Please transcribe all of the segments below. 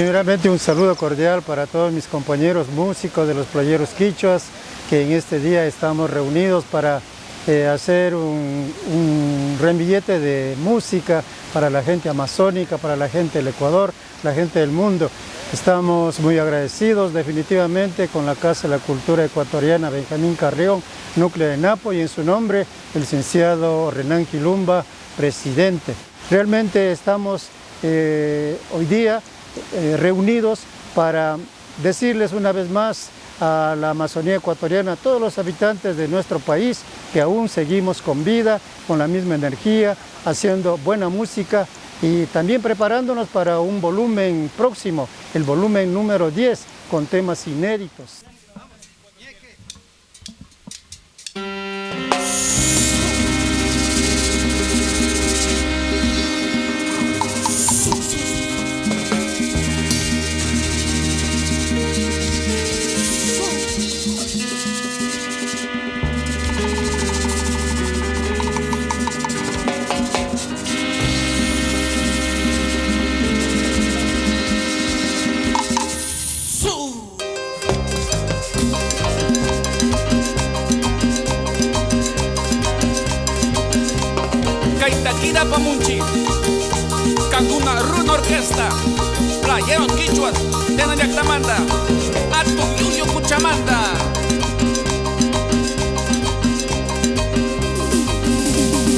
Primeramente un saludo cordial para todos mis compañeros músicos de los Playeros Quichuas, que en este día estamos reunidos para hacer un ramillete de música para la gente amazónica, para la gente del Ecuador, la gente del mundo. Estamos muy agradecidos definitivamente con la Casa de la Cultura Ecuatoriana Benjamín Carrión, núcleo de Napo, y en su nombre el licenciado Renan Quilumba, presidente. Realmente estamos hoy día reunidos para decirles una vez más a la Amazonía ecuatoriana, a todos los habitantes de nuestro país, que aún seguimos con vida, con la misma energía, haciendo buena música y también preparándonos para un volumen próximo, el volumen número 10, con temas inéditos. Kira Pamunchi, Canguna Run Orquesta, Playeros Quichuas, Tena Yactamanda, Atu Yuyo Cuchamanda.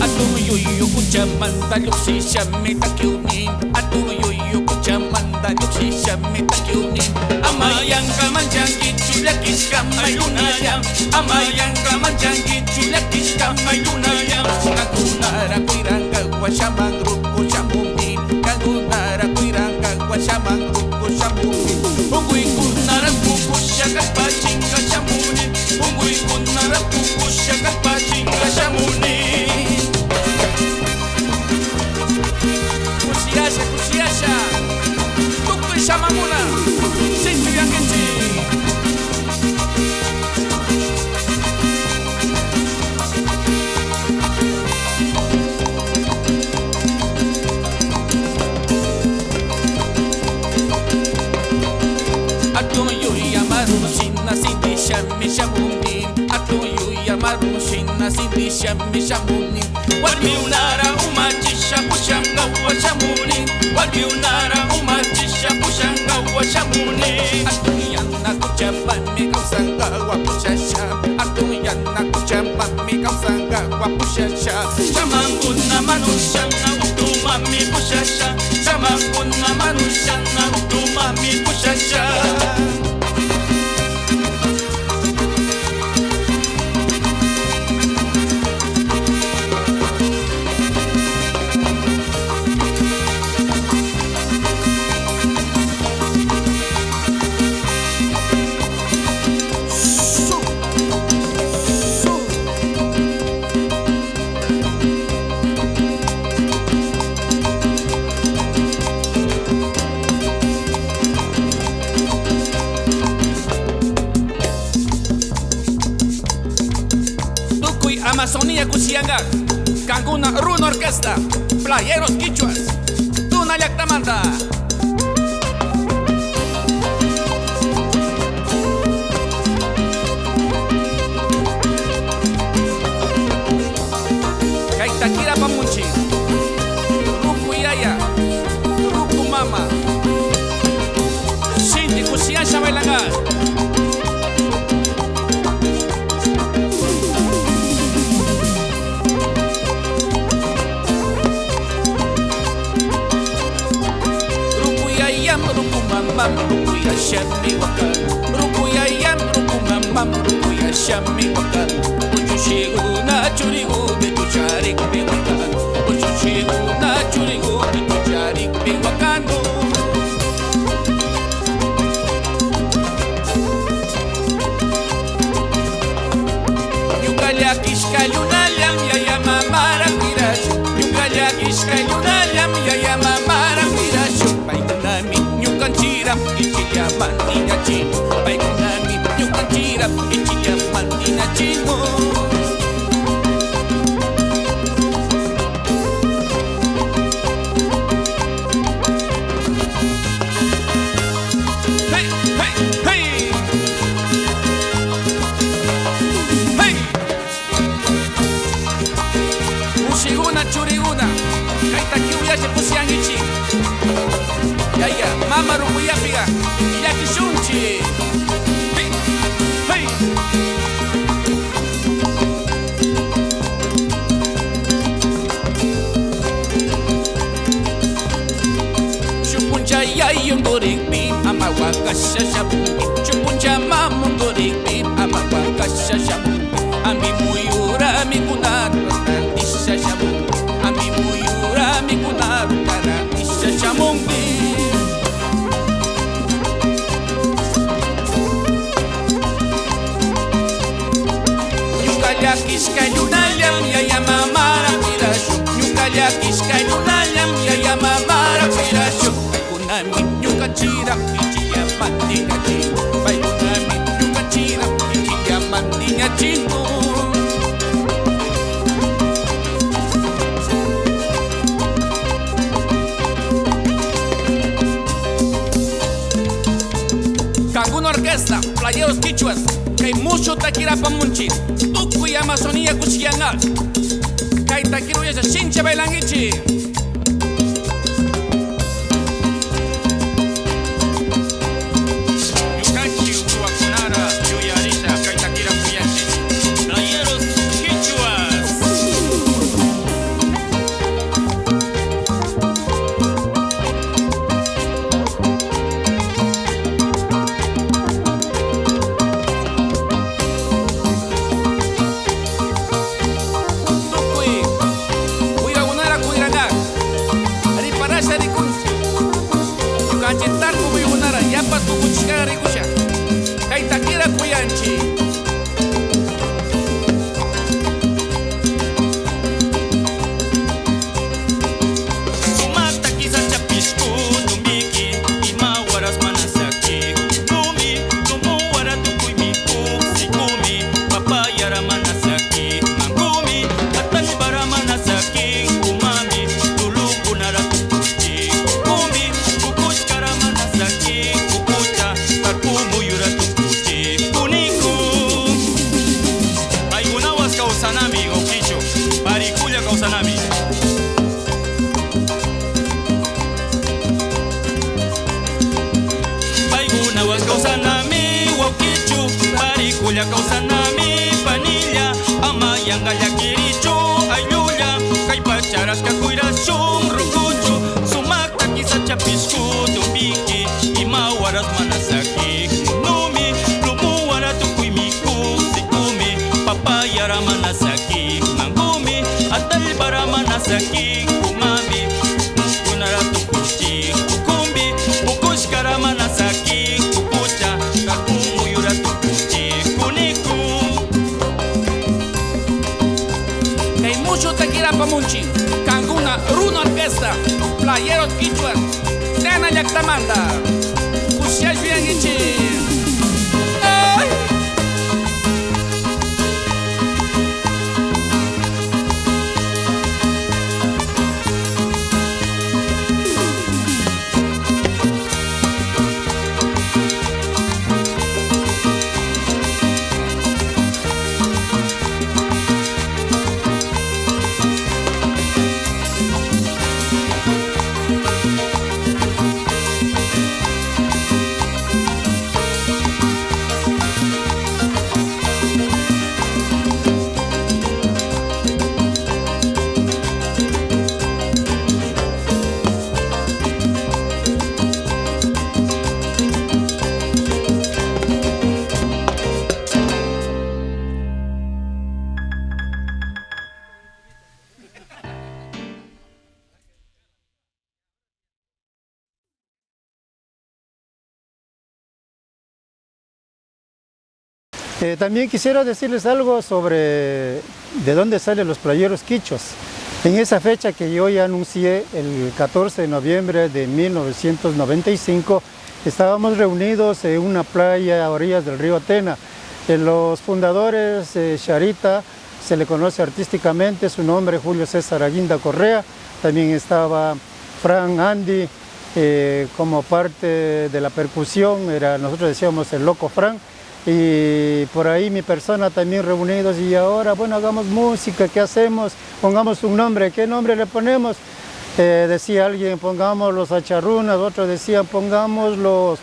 Atu Yuyo Cuchamanda, Yuxi Shamita Kyunin, Atu Yuyo Cuchamanda, Yuxi Shamita Kyunin. Amayanga Manjangi Chulakishka Mayunayam, Amayanga Manjangi Chulakishka Mayunayam, Kakunara Kuiranga Guachamang Rupo Chamumi, Kakunara Kuiranga Guachamang Rupo Chamumi, Ungui Kunara Pupu Shakapachinga Chamuni, Ungui Kunara Pupu Shakapachinga Chamuni. Kusiasha, Kusiasha, Tuku Shamamuna, Sintu Yangenji. Mishamuni, Walmiunara Umachisha Pushanga Washamuni, Walmiunara Umachisha Pushanga Washamuni, Atuyana Kuchapami Kausanga Wapushasha, Atuyana Kuchapami Kausanga Wapushasha, Shamanguna Manushana Utumami Pushasha, Shamanguna Manushana Utumami Pushasha. Amazonía Cusianga, Canguna Run Orquesta, Playeros Quichuas, Tuna Yactamanda. Kaitakira Pamunchi, Ruku Yaya, Ruku Mama, Shinti Cusiasha Bailanga. Rukuya shami wakan, rukuya yam rukumam, rukuya shami wakan. Uchushegu na churigu de tucharik be wakan, uchushegu na churigu de tucharik be wakan. Yukaya kishkayunalam ya yamamara pirash, yukaya kishkayunalam ya yamamara pirash. Chira, ichilia mandina chino, Baikunami, Yukan Chira, ichilia mandina chino. piga, ya que shunchi. Hey. Chupuncha ya yungorik bi amawa kashashabungi. Chupuncha mamungorik bi amawa kashashabungi. Ami muyura mi kunadu isha shabungi. Ami muyura mi kunadu isha shabungi. Nyukayakis kayunalyam ya yamamara pirashu. Nyukayakis kayunalyam ya yamamara pirashu. Bayunami nyukachira kichiya mandinya chingo. Bayunami nyukachira kichiya mandinya chingo. Cancún Orquesta, Playeros Quichuas, Kay mucho takira pamunchi, Tukuy Amazonía Kuchiyangal, Kay takiru yasa Shincha Bailangichi. Yukanchi Uwakunara, Yuyarita, Kay takira Kuyanchi, Playeros Quichuas. Kausanami panilla amayanga yakirichu ayuya kay pacharas kakuirachun rukuchu sumakta kisacha pisku tumbiki imawaras manasaki numi lumuwara tukuimiku sikumi papayara manasaki mangumi atalbara manasaki kumami muskunara tukuchi kukumbi ukushkara manasaki kukucha kakumuyura tukuchi Takira Pamunchi, Cancún Runa Orquesta, Playeros Quichuas, Tena Yactamanda, Kusiash Biangichi. También quisiera decirles algo sobre de dónde salen los playeros quichuas. En esa fecha que yo ya anuncié, el 14 de noviembre de 1995, estábamos reunidos en una playa a orillas del río Tena. Los fundadores, Charita, se le conoce artísticamente, su nombre Julio César Aguinda Correa, también estaba Fran Andy, como parte de la percusión, nosotros decíamos el Loco Fran, y por ahí mi persona también reunidos, y ahora, bueno, hagamos música, ¿qué hacemos? Pongamos un nombre, ¿qué nombre le ponemos? decía alguien, pongamos los acharrunas, otros decían, pongamos los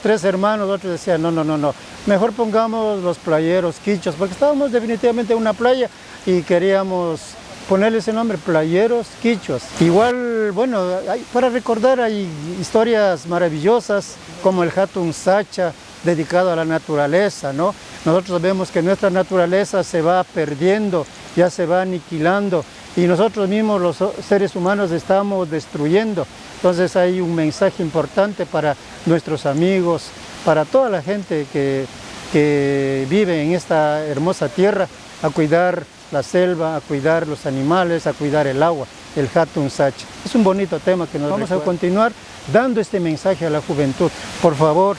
tres hermanos, otros decían, no, mejor pongamos los playeros quichos, porque estábamos definitivamente en una playa y queríamos ponerle ese nombre, playeros quichos. Igual, bueno, para recordar hay historias maravillosas como el Hatun Sacha, dedicado a la naturaleza, ¿no? Nosotros vemos que nuestra naturaleza se va perdiendo, ya se va aniquilando y nosotros mismos los seres humanos estamos destruyendo. Entonces hay un mensaje importante para nuestros amigos, para toda la gente que vive en esta hermosa tierra, a cuidar la selva, a cuidar los animales, a cuidar el agua, el Hatun Sacha. Es un bonito tema que nos vamos a continuar dando este mensaje a la juventud. Por favor,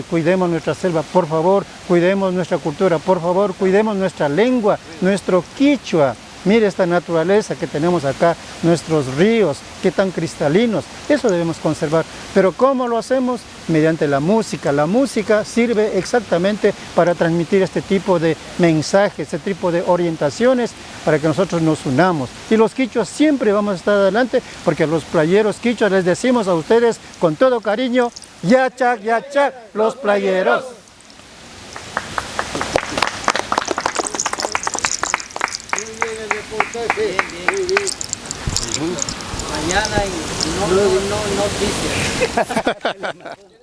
cuidemos nuestra selva, por favor, cuidemos nuestra cultura, por favor, cuidemos nuestra lengua, nuestro quichua. Mire esta naturaleza que tenemos acá, nuestros ríos, qué tan cristalinos, eso debemos conservar. Pero ¿cómo lo hacemos? Mediante la música. La música sirve exactamente para transmitir este tipo de mensajes, este tipo de orientaciones, para que nosotros nos unamos. Y los quichuas siempre vamos a estar adelante, porque los playeros quichuas les decimos a ustedes con todo cariño, yachac, yachac, los playeros. Mañana no noticias.